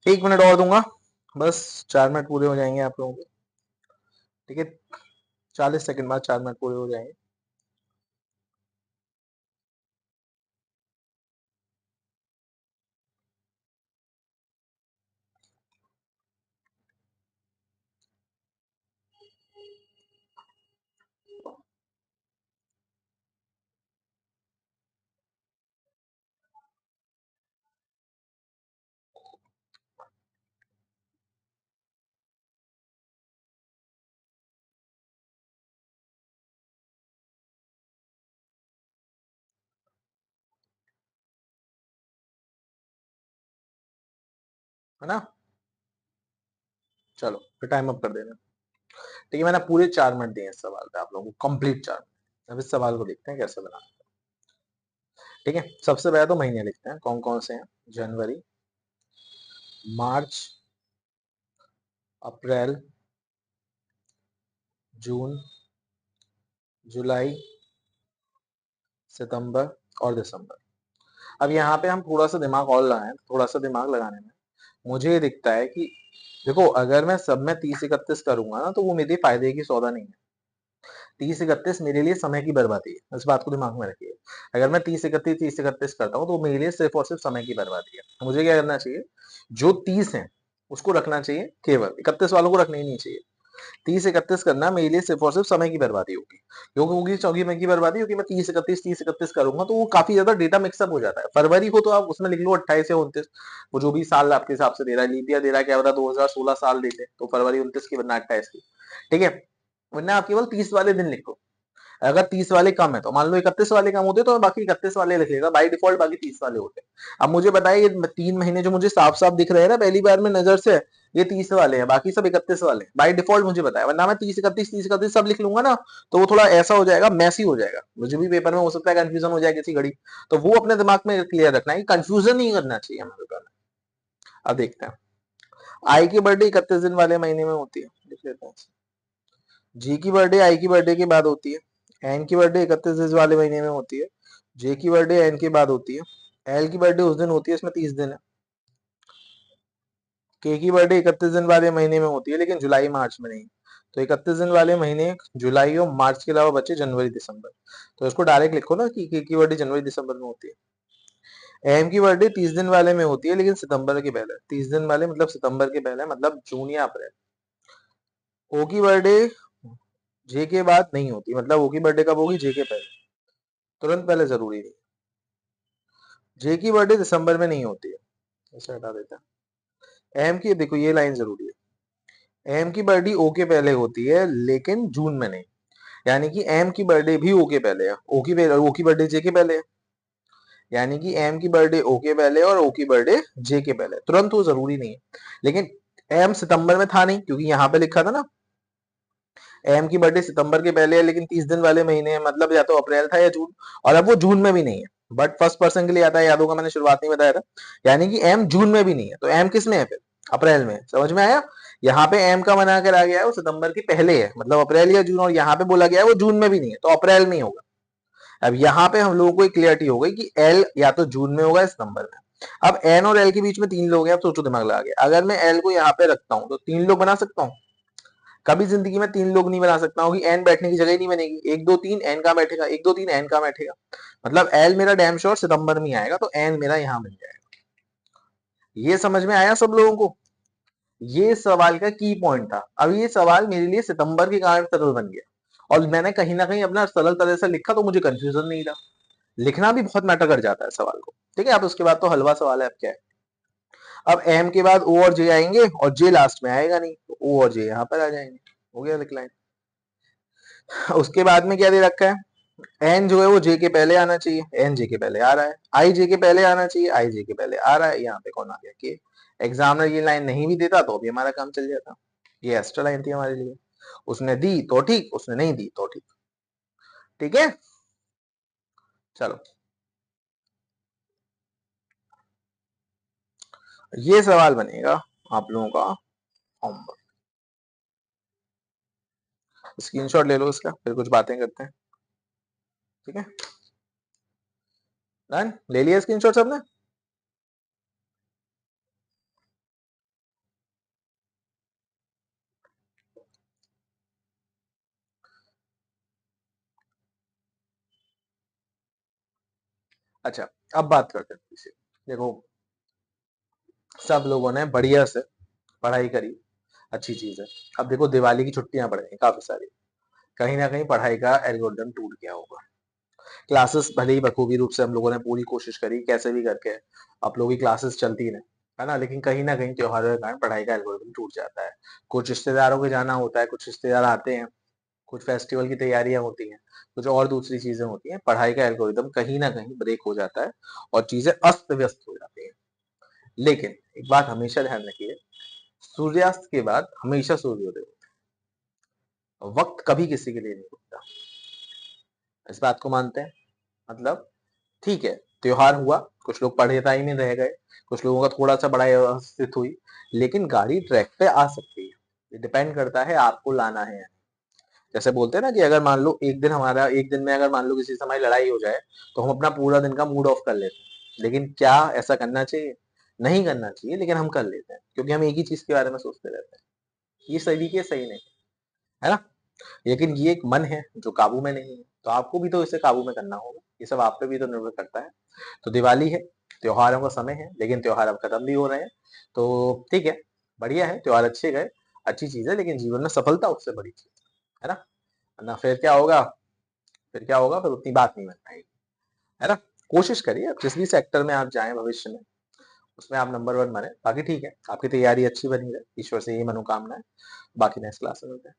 एक मिनट और दूंगा, बस 4 मिनट पूरे हो जाएंगे आप लोगों के। ठीक है, 40 सेकंड बाद 4 मिनट पूरे हो जाएंगे। है ना, चलो फिर टाइम अप कर देना। ठीक है, मैंने पूरे 4 मिनट दिए इस सवाल पे आप लोगों को, कंप्लीट 4 मिनट। अब इस सवाल को देखते हैं कैसे बनाना है। ठीक है, सबसे पहले तो महीने लिखते हैं कौन कौन से हैं। जनवरी, मार्च, अप्रैल, जून, जुलाई, सितंबर और दिसंबर। अब यहाँ पे हम थोड़ा सा दिमाग और लगाएं, थोड़ा सा दिमाग लगाने में मुझे ये दिखता है कि देखो, अगर मैं सब में 30-31 करूंगा ना, तो वो मेरे फायदे की सौदा नहीं है। 30-31 मेरे लिए समय की बर्बादी है, इस बात को दिमाग में रखिए। अगर मैं 30-31 करता हूँ तो मेरे लिए सिर्फ और सिर्फ समय की बर्बादी है। मुझे क्या करना चाहिए, जो 30 है उसको रखना चाहिए, केवल 31 वालों को रखना ही नहीं चाहिए। 30-31 करना मेरे लिए सिर्फ और सिर्फ समय की बर्बादी होगी। क्यों होगी समय की बर्बादी? क्योंकि मैं 30-31 करूंगा तो वो काफी ज्यादा डेटा मिक्सअप हो जाता है। फरवरी को तो आप उसमें लिख लो 28 या 29, वो जो भी साल आपके हिसाब से दे रहा है, लीपिया दे रहा है, क्या बता 2016 साल देते तो फरवरी 29 की वरना 28 की। ठीक है, वरना आप केवल 30 वाले दिन लिखो। अगर 30 वाले कम है तो मान लो 31 वाले कम होते तो बाकी 31 वाले लिखेगा, बाई डिफॉल्ट बाकी 30 वाले होते। अब मुझे बताइए, ये 3 महीने जो मुझे साफ साफ दिख रहे हैं ना पहली बार में नजर से, ये 30 वाले हैं, बाकी सब 31 वाले हैं बाई डिफॉल्ट। मुझे बताया, वरना मैं 30-31 सब लिख लूंगा ना, तो वो थोड़ा ऐसा हो जाएगा, मैसी हो जाएगा। मुझे भी पेपर में हो सकता है कंफ्यूजन हो जाए किसी घड़ी। तो वो अपने दिमाग में क्लियर रखना है कि कंफ्यूजन नहीं करना चाहिए हमें पेपर में। अब देखते हैं, आई की बर्थडे 31 दिन वाले महीने में होती है, लिख लेते हैं। जी की बर्थडे आई की बर्थडे के बाद होती है। एन की बर्थडे 31 वाले महीने में होती है। जे की बर्थडे एन के बाद होती है। एल की बर्थडे उस दिन होती है, इसमें 30 दिन है। के की बर्थडे 31 दिन वाले महीने में होती है, लेकिन जुलाई मार्च में नहीं। तो 31 दिन वाले महीने जुलाई और मार्च के अलावा बचे जनवरी दिसंबर। तो इसको डायरेक्ट लिखो ना कि के की बर्थडे जनवरी दिसंबर में होती है। एम की बर्थडे 30 दिन वाले में होती है, लेकिन सितंबर के पहले। 30 दिन वाले मतलब सितंबर के पहले, मतलब जून या अप्रैल। ओ की बर्थडे जे के बाद नहीं होती, मतलब ओ की बर्थडे कब होगी, जे के पहले, तुरंत पहले जरूरी नहीं। जे की बर्थडे दिसंबर में नहीं होती है, ऐसे हटा देते हैं। एम की देखो ये लाइन जरूरी है, एम की बर्थडे ओ के पहले होती है लेकिन जून में नहीं। यानी कि एम की बर्थडे भी ओ के पहले है, ओ की बर्थडे जे के पहले है। यानी कि एम की बर्थडे ओ के पहले और ओ की बर्थडे जे के पहले, तुरंत वो जरूरी नहीं है। लेकिन एम सितंबर में था नहीं, क्योंकि यहाँ पे लिखा था ना एम की बर्थडे सितंबर के पहले है, लेकिन 30 दिन वाले महीने है, मतलब या तो अप्रैल था या जून। और अब वो जून में भी नहीं है, बट फर्स्ट पर्सन के लिए आता है, याद होगा मैंने शुरुआत में बताया था। यानी कि एम जून में भी नहीं है, तो एम किस में है फिर, अप्रैल में। समझ में आया? यहाँ पे एम का बना कर आ गया है वो सितंबर के पहले है, मतलब अप्रैल या जून, और यहाँ पे बोला गया है वो जून में भी नहीं है, तो अप्रैल में ही होगा। अब यहाँ पे हम लोगों को एक क्लियरिटी हो गई कि एल या तो जून में होगा या सितंबर में। अब एन और एल के बीच में 3 लोग हैं, अब सोचो दिमाग लगा के, अगर मैं एल को यहाँ पे रखता हूँ तो 3 लोग बना सकता हूँ? कभी जिंदगी में 3 लोग नहीं बना सकता हूँ, कि एन बैठने की जगह ही नहीं बनेगी। 1 2 3 एन का बैठेगा, 1 2 3 एन का बैठेगा। मतलब एल मेरा डैम श्योर सितंबर में आएगा, तो एन मेरा यहाँ बन जाएगा। ये समझ में आया सब लोगों को? ये सवाल का की पॉइंट था। अब ये सवाल मेरे लिए सितंबर के कारण सरल बन गया और मैंने कहीं ना कहीं अपना सरल तरह से लिखा तो मुझे कंफ्यूजन नहीं रहा। लिखना भी बहुत मैटर कर जाता है सवाल को। ठीक है, अब उसके बाद तो हलवा सवाल है। अब क्या है, अब एम के बाद ओ और जे आएंगे और जे लास्ट में आएगा नहीं, तो ओ और जे यहाँ पर आ जाएंगे। हो गया डिक्लाइन। उसके बाद में क्या दे रखा है, एन जो है वो जे के पहले आना चाहिए, एन जे के पहले आ रहा है। आई जे के पहले आना चाहिए, आई जे के पहले आ रहा है। यहाँ पे कौन आ गया, के। एग्जामिनर ये लाइन नहीं भी देता तो भी हमारा काम चल जाता। ये एक्स्ट्रा लाइन थी हमारे लिए। उसने दी तो ठीक, उसने नहीं दी तो ठीक। ठीक है, चलो ये सवाल बनेगा आप लोगों का होमवर्क। स्क्रीनशॉट ले लो इसका, फिर कुछ बातें करते हैं। ठीक है, डन, ले लिया स्क्रीनशॉट सबने। अच्छा, अब बात करते हैं इसे। देखो, सब लोगों ने बढ़िया से पढ़ाई करी, अच्छी चीज है। अब देखो दिवाली की छुट्टियां पड़ गई काफी सारी, कहीं ना कहीं पढ़ाई का एल्गोरिदम टूट गया होगा। क्लासेस भले ही बखूबी रूप से हम लोगों ने पूरी कोशिश करी कैसे भी करके आप लोगों की क्लासेस चलती रहे, है ना, लेकिन कहीं ना कहीं त्योहारों के कारण पढ़ाई का एल्गोरिदम टूट जाता है। कुछ रिश्तेदारों के जाना होता है, कुछ रिश्तेदार आते हैं, कुछ फेस्टिवल की तैयारियां होती हैं, कुछ और दूसरी चीजें होती हैं, पढ़ाई का एल्गोरिदम कहीं ना कहीं ब्रेक हो जाता है और चीजें अस्त व्यस्त हो जाती हैं। लेकिन एक बात हमेशा ध्यान रखिए, सूर्यास्त के बाद हमेशा सूर्योदय होता है। वक्त कभी किसी के लिए नहीं रुकता, इस बात को मानते हैं। मतलब ठीक है, त्योहार हुआ, कुछ लोग पढ़ाई में रह गए, कुछ लोगों का थोड़ा सा बड़ा व्यवस्थित हुई, लेकिन गाड़ी ट्रैक पे आ सकती है। ये डिपेंड करता है आपको लाना है या नहीं। जैसे बोलते हैं ना कि अगर मान लो एक दिन में अगर मान लो किसी से हमारी लड़ाई हो जाए तो हम अपना पूरा दिन का मूड ऑफ कर लेते हैं, लेकिन क्या ऐसा करना चाहिए? नहीं करना चाहिए, लेकिन हम कर लेते हैं क्योंकि हम एक ही चीज के बारे में सोचते रहते हैं। ये तरीके सही नहीं है ना। लेकिन ये एक मन है जो काबू में नहीं है, तो आपको भी तो इसे काबू में करना होगा। ये सब आप पे भी तो निर्भर करता है। तो दिवाली है, त्योहारों का समय है, लेकिन त्योहार अब खत्म भी हो रहे हैं। तो ठीक है, बढ़िया है, त्योहार अच्छे गए, अच्छी चीज है, लेकिन जीवन में सफलता उससे बड़ी चीज है ना। ना फिर क्या होगा, फिर क्या होगा, फिर उतनी बात नहीं बन पाएगी, है ना। कोशिश करिए अब जिस भी सेक्टर में आप जाएं भविष्य में, उसमें आप नंबर वन बने। बाकी ठीक है, आपकी तैयारी अच्छी बनी रहे, ईश्वर से यही मनोकामना है। बाकी नेक्स्ट क्लास में मिलते हैं।